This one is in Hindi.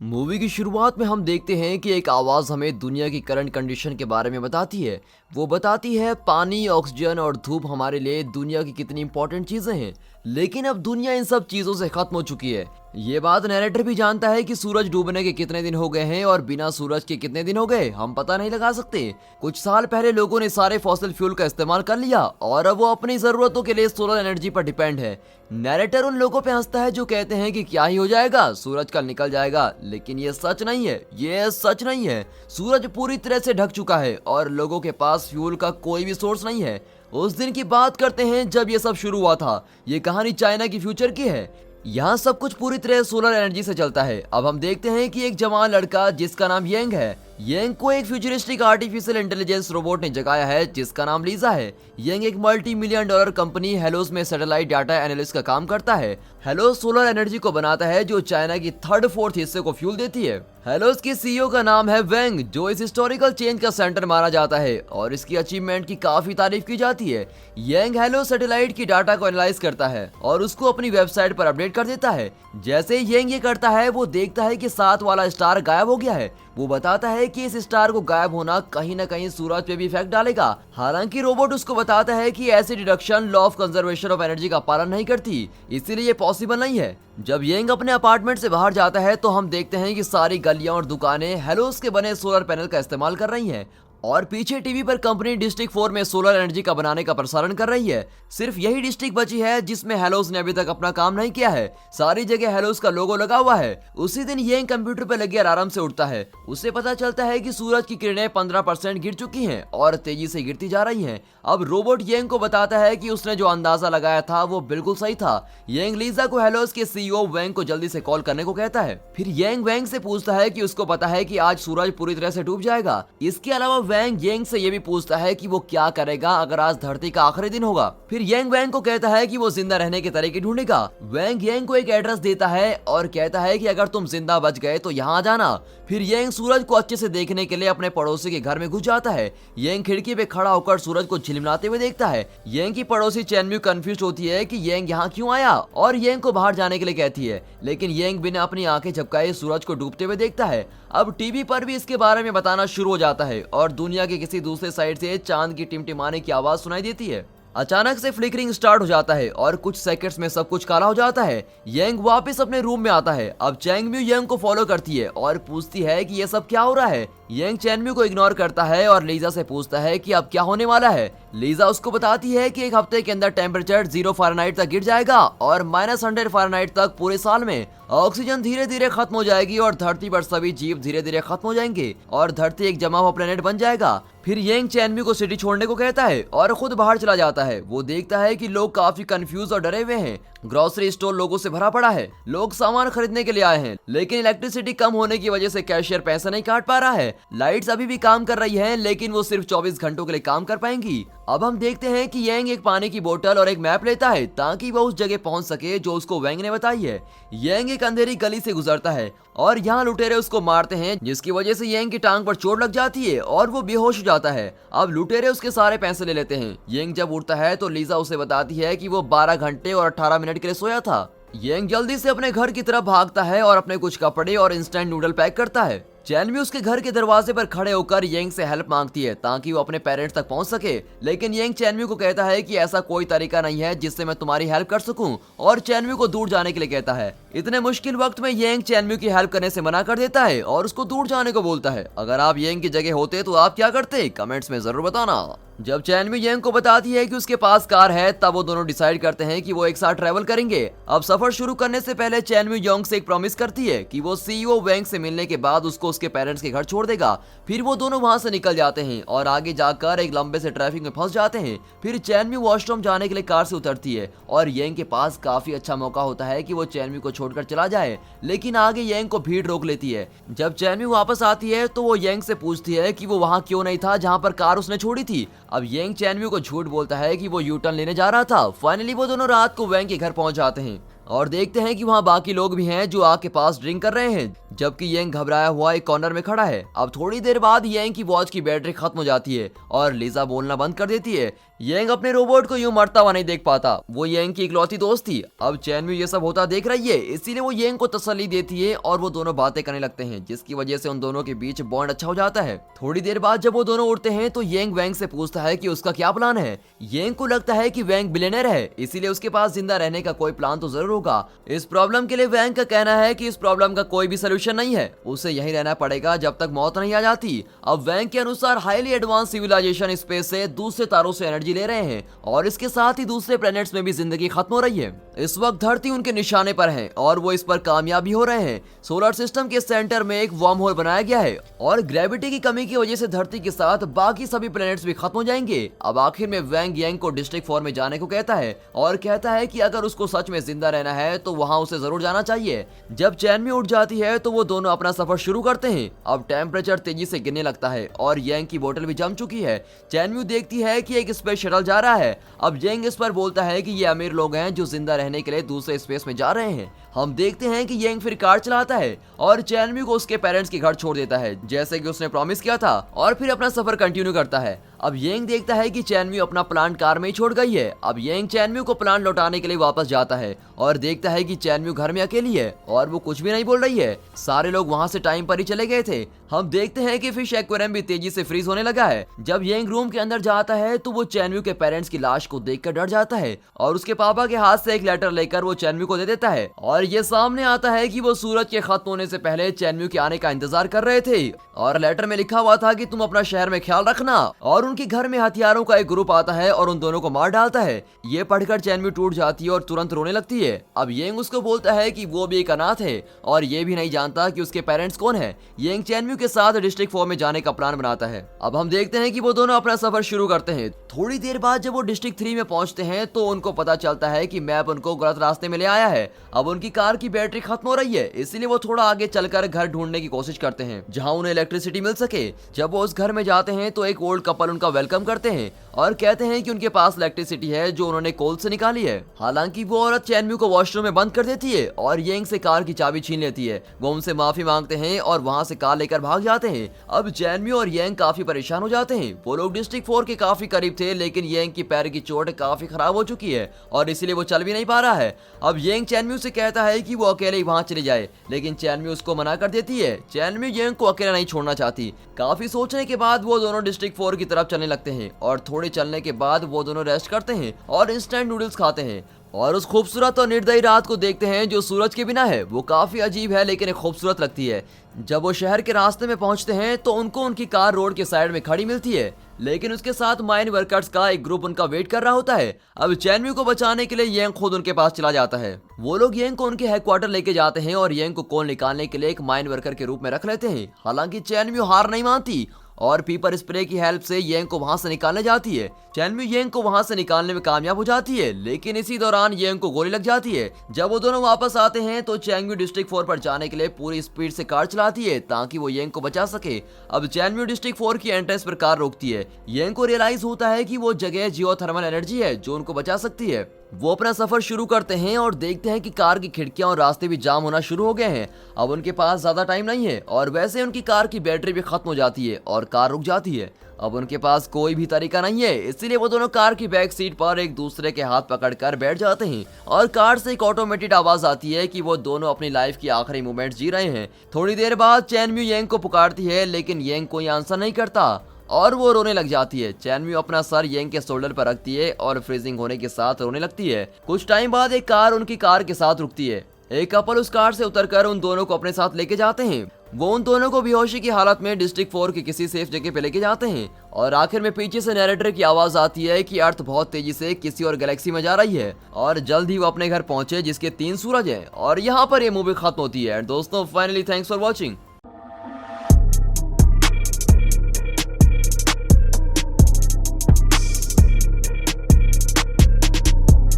मूवी की शुरुआत में हम देखते हैं कि एक आवाज़ हमें दुनिया की करंट कंडीशन के बारे में बताती है। वो बताती है पानी, ऑक्सीजन और धूप हमारे लिए दुनिया की कितनी इंपॉर्टेंट चीज़ें हैं। लेकिन अब दुनिया इन सब चीज़ों से ख़त्म हो चुकी है। ये बात नैरेटर भी जानता है कि सूरज डूबने के कितने दिन हो गए हैं और बिना सूरज के कितने दिन हो गए हम पता नहीं लगा सकते। कुछ साल पहले लोगों ने सारे फॉसिल फ्यूल का इस्तेमाल कर लिया और अब वो अपनी ज़रूरतों के लिए सोलर एनर्जी पर डिपेंड है। नैरेटर उन लोगों पे हंसता है जो कहते हैं कि क्या ही हो जाएगा, सूरज कल निकल जाएगा। लेकिन ये सच नहीं है, ये सच नहीं है। सूरज पूरी तरह से ढक चुका है और लोगों के पास फ्यूल का कोई भी सोर्स नहीं है। उस दिन की बात करते हैं जब ये सब शुरू हुआ था। ये कहानी चाइना की फ्यूचर की है। यहाँ सब कुछ पूरी तरह सोलर एनर्जी से चलता है। अब हम देखते हैं कि एक जवान लड़का जिसका नाम येंग है, येंग को एक फ्यूचरिस्टिक आर्टिफिशियल इंटेलिजेंस रोबोट ने जगाया है जिसका नाम लीजा है। येंग एक $multi-million कंपनी हेलोस में सैटेलाइट डाटा एनालिस्ट का काम करता है। हेलोस सोलर एनर्जी को बनाता है जो चाइना की थर्ड फोर्थ हिस्से को फ्यूल देती है। हेलोस के सीईओ का नाम है वेंग, जो इस हिस्टोरिकल चेंज का सेंटर माना जाता है और इसकी अचीवमेंट की काफी तारीफ की जाती है। येंग हेलोस सैटेलाइट की डाटा को एनालाइज करता है और उसको अपनी वेबसाइट पर अपडेट कर देता है। जैसे येंग ये करता है वो देखता है कि 7 वाला स्टार गायब हो गया है। वो बताता है कि इस स्टार को गायब होना कहीं ना कहीं सूरज पे भी इफेक्ट डालेगा। हालांकि रोबोट उसको बताता है कि ऐसी deduction law of conservation of energy का पालन नहीं करती, इसीलिए ये पॉसिबल नहीं है। जब येंग अपने अपार्टमेंट से बाहर जाता है तो हम देखते हैं कि सारी गलियां और दुकानें हेलोस के बने सोलर पैनल का इस्तेमाल कर रही हैं और पीछे टीवी पर कंपनी डिस्ट्रिक्ट 4 में सोलर एनर्जी का बनाने का प्रसारण कर रही है। सिर्फ यही डिस्ट्रिक्ट बची है जिसमें हेलोस ने अभी तक अपना काम नहीं किया है। सारी जगह हेलोस का लोगो लगा हुआ है। उसी दिन येंग कंप्यूटर पर लगे अलार्म से उठता है। उसे पता चलता है कि सूरज की किरणें 15% गिर चुकी हैं और तेजी से गिरती जा रही हैं। अब रोबोट येंग को बताता है कि उसने जो अंदाजा लगाया था वो बिल्कुल सही था। येंग लीजा को हेलोस के सीईओ वेंग को जल्दी से कॉल करने को कहता है। फिर येंग वेंग से पूछता है कि उसको पता है कि आज सूरज पूरी तरह से डूब जाएगा। इसके अलावा वेंग येंग से ये भी पूछता है कि वो क्या करेगा अगर आज धरती का आखिरी दिन होगा। फिर येंग वेंग को कहता है कि वो जिंदा रहने के तरीके ढूंढेगा। वेंग येंग को एक एड्रेस देता है और कहता है कि अगर तुम जिंदा बच गए तो यहाँ आ जाना। फिर येंग सूरज को अच्छे से देखने के लिए अपने पड़ोसी के घर में घुस जाता है। येंग खिड़की पे खड़ा होकर सूरज को झिलमिलाते हुए देखता है। येंग की पड़ोसी चैनम्यू कंफ्यूज होती है कि येंग यहाँ क्यों आया और येंग को बाहर जाने के लिए कहती है, लेकिन येंग बिना अपनी आंखें झपकाए सूरज को डूबते हुए देखता है। अब टीवी पर भी इसके बारे में बताना शुरू हो जाता है और दुनिया के किसी दूसरे साइड से चांद की टिमटिमाने की आवाज सुनाई देती है। अचानक से फ्लिकरिंग स्टार्ट हो जाता है और कुछ सेकंड्स में सब कुछ काला हो जाता है। येंग वापस अपने रूम में आता है। अब चैंगम्यू येंग को फॉलो करती है और पूछती है कि ये सब क्या हो रहा है। येंग चैनम्यू को इग्नोर करता है और लीजा से पूछता है कि अब क्या होने वाला है। लीजा उसको बताती है कि एक हफ्ते के अंदर टेम्परेचर 0 फ़ारेनहाइट तक गिर जाएगा और -100 फ़ारेनहाइट तक पूरे साल में। ऑक्सीजन धीरे धीरे खत्म हो जाएगी और धरती पर सभी जीव धीरे धीरे खत्म हो जाएंगे और धरती एक जमा हुआ प्लेनेट बन जाएगा। फिर येंग चैनम्यू को सिटी छोड़ने को कहता है और खुद बाहर चला जाता है। वो देखता है कि लोग काफी कंफ्यूज और डरे हुए हैं। ग्रोसरी स्टोर लोगों से भरा पड़ा है। लोग सामान खरीदने के लिए आए हैं, लेकिन इलेक्ट्रिसिटी कम होने की वजह से कैशियर पैसा नहीं काट पा रहा है। लाइट्स अभी भी काम कर रही हैं, लेकिन वो सिर्फ 24 घंटों के लिए काम कर पाएंगी। अब हम देखते हैं कि येंग एक पानी की बोतल और एक मैप लेता है ताकि वो उस जगह पहुंच सके जो उसको वेंग ने बताई है। येंग एक अंधेरी गली से गुजरता है और यहाँ लुटेरे उसको मारते हैं, जिसकी वजह से येंग की टांग पर चोट लग जाती है और वो बेहोश हो जाता है। अब लुटेरे उसके सारे पैसे ले लेते हैं। येंग जब उठता है तो लीजा उसे बताती है कि वो 12 घंटे और 18 मिनट के लिए सोया था। येंग जल्दी से अपने घर की तरफ भागता है और अपने कुछ कपड़े और इंस्टेंट नूडल पैक करता है। चैनम्यू उसके घर के दरवाजे पर खड़े होकर येंग से हेल्प मांगती है ताकि वो अपने पेरेंट्स तक पहुंच सके, लेकिन येंग चैनम्यू को कहता है कि ऐसा कोई तरीका नहीं है जिससे मैं तुम्हारी हेल्प कर सकूं और चैनम्यू को दूर जाने के लिए कहता है। इतने मुश्किल वक्त में येंग चैनम्यू की हेल्प करने से मना कर देता है और उसको दूर जाने को बोलता है। अगर आप येंग की जगह होते तो आप क्या करते, कमेंट्स में जरूर बताना। जब चैनम्यू येंग को बताती है कि उसके पास कार है, तब वो दोनों डिसाइड करते हैं कि वो एक साथ ट्रैवल करेंगे। अब सफर शुरू करने से पहले चैनम्यू येंग से एक प्रॉमिस करती है कि वो सीईओ वेंग से मिलने के बाद उसको उसके पेरेंट्स के घर छोड़ देगा। फिर वो दोनों वहां से निकल जाते हैं और आगे जाकर एक लंबे से ट्रैफिक में फंस जाते हैं। फिर चैनम्यू वॉशरूम जाने के लिए कार से उतरती है और येंग के पास काफी अच्छा मौका होता है कि वो चैनम्यू को छोड़कर चला जाए, लेकिन आगे येंग को भीड़ रोक लेती है। जब चैनम्यू वापस आती है तो वो येंग से पूछती है कि वो वहां क्यों नहीं था जहां पर कार उसने छोड़ी थी। अब येंग चैनम्यू को झूठ बोलता है कि वो यू टर्न लेने जा रहा था। फाइनली वो दोनों रात को वेंग के घर पहुंच जाते हैं। और देखते हैं कि वहाँ बाकी लोग भी हैं जो आग के पास ड्रिंक कर रहे हैं, जबकि येंग घबराया हुआ एक कॉर्नर में खड़ा है। अब थोड़ी देर बाद येंग की वॉच की बैटरी खत्म हो जाती है और लिजा बोलना बंद कर देती है। येंग अपने रोबोट को यूं मरता हुआ नहीं देख पाता, वो येंग की इकलौती दोस्त थी। अब चैनम्यू ये सब होता देख रही है, इसीलिए वो येंग को तसल्ली देती है और वो दोनों बातें करने लगते हैं, जिसकी वजह से उन दोनों के बीच बॉन्ड अच्छा हो जाता है। थोड़ी देर बाद जब वो दोनों उठते हैं तो येंग वैंग से पूछता है कि उसका क्या प्लान है। येंग को लगता है कि वैंग बिलियनर है, इसीलिए उसके पास जिंदा रहने का कोई प्लान तो जरूर होगा। इस प्रॉब्लम के लिए वैंग का कहना है कि इस प्रॉब्लम का कोई भी सोल्यूशन नहीं है, उसे यहीं रहना पड़ेगा जब तक मौत नहीं आ जाती। अब वैंग के अनुसार हाईली एडवांस सिविलाइजेशन स्पेस से दूसरे तारों से एनर्जी ले रहे हैं और इसके साथ ही दूसरे प्लैनेट्स में भी जिंदगी खत्म हो रही है। इस वक्त धरती उनके निशाने पर है और वो इस पर कामयाब भी हो रहे हैं। सोलर सिस्टम के सेंटर में एक वर्म होल बनाया गया है और ग्रेविटी की कमी की वजह से धरती के साथ बाकी सभी प्लैनेट्स भी खत्म हो जाएंगे। अब आखिर में वैंग येंग को डिस्ट्रिक्ट 4 में जाने को कहता है और कहता है कि अगर उसको सच में जिंदा रहना है तो वहाँ उसे जरूर जाना चाहिए। जब चैनम्यू उठ जाती है तो वो दोनों अपना सफर शुरू करते हैं। अब टेम्परेचर तेजी से गिरने लगता है और येंग की बोतल भी जम चुकी है। चैनम्यू देखती है कि एक स्पेस शटल जा रहा है। अब येंग इस पर बोलता है कि ये अमीर लोग हैं जो जिंदा रहने के लिए दूसरे स्पेस में जा रहे हैं। हम देखते हैं कि येंग फिर कार चलाता है और चैनम्यू को उसके पेरेंट्स के घर छोड़ देता है, जैसे कि उसने प्रॉमिस किया था, और फिर अपना सफर कंटिन्यू करता है। अब येंग देखता है कि चैनम्यू अपना प्लांट कार में ही छोड़ गई है। अब येंग चैनम्यू को प्लांट लौटाने के लिए वापस जाता है और देखता है कि चैनम्यू घर में अकेली है और वो कुछ भी नहीं बोल रही है। सारे लोग वहाँ से टाइम पर ही चले गए थे। हम देखते हैं कि फिश एक्वेरियम भी तेजी से फ्रीज होने लगा है। जब येंग रूम के अंदर जाता है तो वो चैनम्यू के पेरेंट्स की लाश को देखकर डर जाता है और उसके पापा के हाथ से एक लेटर लेकर वो चैनम्यू को दे देता है और ये सामने आता है कि वो सूरज के खत्म होने से पहले चैनम्यू के आने का इंतजार कर रहे थे और लेटर में लिखा हुआ था कि तुम अपना शहर में ख्याल रखना। और उनके घर में हथियारों का एक ग्रुप आता है और उन दोनों को मार डालता है। ये पढ़कर चैनम्यू टूट जाती है और तुरंत रोने लगती है। अब येंग उसको बोलता है कि वो भी एक अनाथ है और ये भी नहीं जानता कि उसके पेरेंट्स कौन है। येंग चैनम्यू के साथ डिस्ट्रिक्ट 4 में जाने का प्लान बनाता है। अब हम देखते हैं कि वो दोनों अपना सफर शुरू करते हैं। थोड़ी देर बाद जब वो डिस्ट्रिक्ट 3 में पहुंचते हैं तो उनको पता चलता है कि मैप उनको गलत रास्ते में ले आया है। अब उनकी कार की बैटरी खत्म हो रही है, इसलिए वो थोड़ा आगे चलकर घर ढूंढने की कोशिश करते हैं जहां उन्हें इलेक्ट्रिसिटी मिल सके। जब वो उस घर में जाते हैं तो एक ओल्ड कपल उनका वेलकम करते हैं और कहते हैं कि उनके पास इलेक्ट्रिसिटी है जो उन्होंने कोल से निकाली है। हालांकि वो औरत चैनम्यू को वॉशरूम में बंद कर देती है और येंग से कार की चाबी छीन लेती है। वो उनसे माफी मांगते हैं और वहां से कार लेकर भाग जाते हैं। अब चैनम्यू और येंग काफी परेशान हो जाते हैं। वो लोग डिस्ट्रिक्ट 4 के काफी करीब थे, लेकिन येंग की पैर की चोट काफी खराब हो चुकी है और इसीलिए वो चल भी नहीं पा रहा है। अब येंग चैनम्यू से कहता है कि वो अकेले ही वहां चली जाए, लेकिन चैनम्यू उसको मना कर देती है। चैनम्यू येंग को अकेला नहीं छोड़ना चाहती। काफी सोचने के बाद वो दोनों डिस्ट्रिक्ट 4 की तरफ चलने लगते हैं और थोड़े चलने के बाद वो दोनों रेस्ट करते हैं और इंस्टेंट नूडल्स खाते हैं और उस खूबसूरत और निर्दयी रात को देखते हैं जो सूरज के बिना है। वो काफी अजीब है लेकिन खूबसूरत लगती है। जब वो शहर के रास्ते में पहुंचते हैं तो उनको उनकी कार रोड के साइड में खड़ी मिलती है, लेकिन उसके साथ माइन वर्कर्स का एक ग्रुप उनका वेट कर रहा होता है। अब चैनम्यू को बचाने के लिए येंग खुद उनके पास चला जाता है। वो लोग येंग को उनके हेडक्वार्टर लेके जाते हैं और येंग को कोल निकालने के लिए एक माइन वर्कर के रूप में रख लेते हैं। हालांकि चैनम्यू हार नहीं मानती और पीपर स्प्रे की हेल्प से येंग को वहां से निकालने जाती है। चैनम्यू येंग को वहां से निकालने में कामयाब हो जाती है, लेकिन इसी दौरान येंग को गोली लग जाती है। जब वो दोनों वापस आते हैं तो चैनम्यू डिस्ट्रिक्ट 4 पर जाने के लिए पूरी स्पीड से कार चलाती है ताकि वो येंग को बचा सके। अब चैनम्यू डिस्ट्रिक्ट 4 की एंट्रेंस पर कार रोकती है। येंग को रियलाइज होता है कि वो जगह जियोथर्मल एनर्जी है जो उनको बचा सकती है। वो अपना सफर शुरू करते हैं और देखते हैं कि कार की खिड़कियां और रास्ते भी जाम होना शुरू हो गए हैं। अब उनके पास ज्यादा टाइम नहीं है और वैसे उनकी कार की बैटरी भी खत्म हो जाती है और कार रुक जाती है। अब उनके पास कोई भी तरीका नहीं है, इसलिए वो दोनों कार की बैक सीट पर एक दूसरे के हाथ पकड़कर बैठ जाते हैं और कार से एक ऑटोमेटेड आवाज आती है कि वो दोनों अपनी लाइफ की आखिरी मोमेंट्स जी रहे हैं। थोड़ी देर बाद चैनम्यू येंग को पुकारती है, लेकिन येंग कोई आंसर नहीं करता और वो रोने लग जाती है। चैनम्यू अपना सर येंग के शोल्डर पर रखती है और फ्रीजिंग होने के साथ रोने लगती है। कुछ टाइम बाद एक कार उनकी कार के साथ रुकती है। एक कपल उस कार से उतरकर उन दोनों को अपने साथ लेके जाते हैं। वो उन दोनों को बेहोशी की हालत में डिस्ट्रिक्ट 4 की किसी सेफ जगह पे लेके जाते हैं और आखिर में पीछे से नैरेटर की आवाज आती है कि अर्थ बहुत तेजी से किसी और गैलेक्सी में जा रही है और जल्द ही वो अपने घर पहुंचे जिसके 3 सूरज हैं। और यहाँ पर ये मूवी खत्म होती है। दोस्तों फाइनली थैंक्स फॉर वॉचिंग।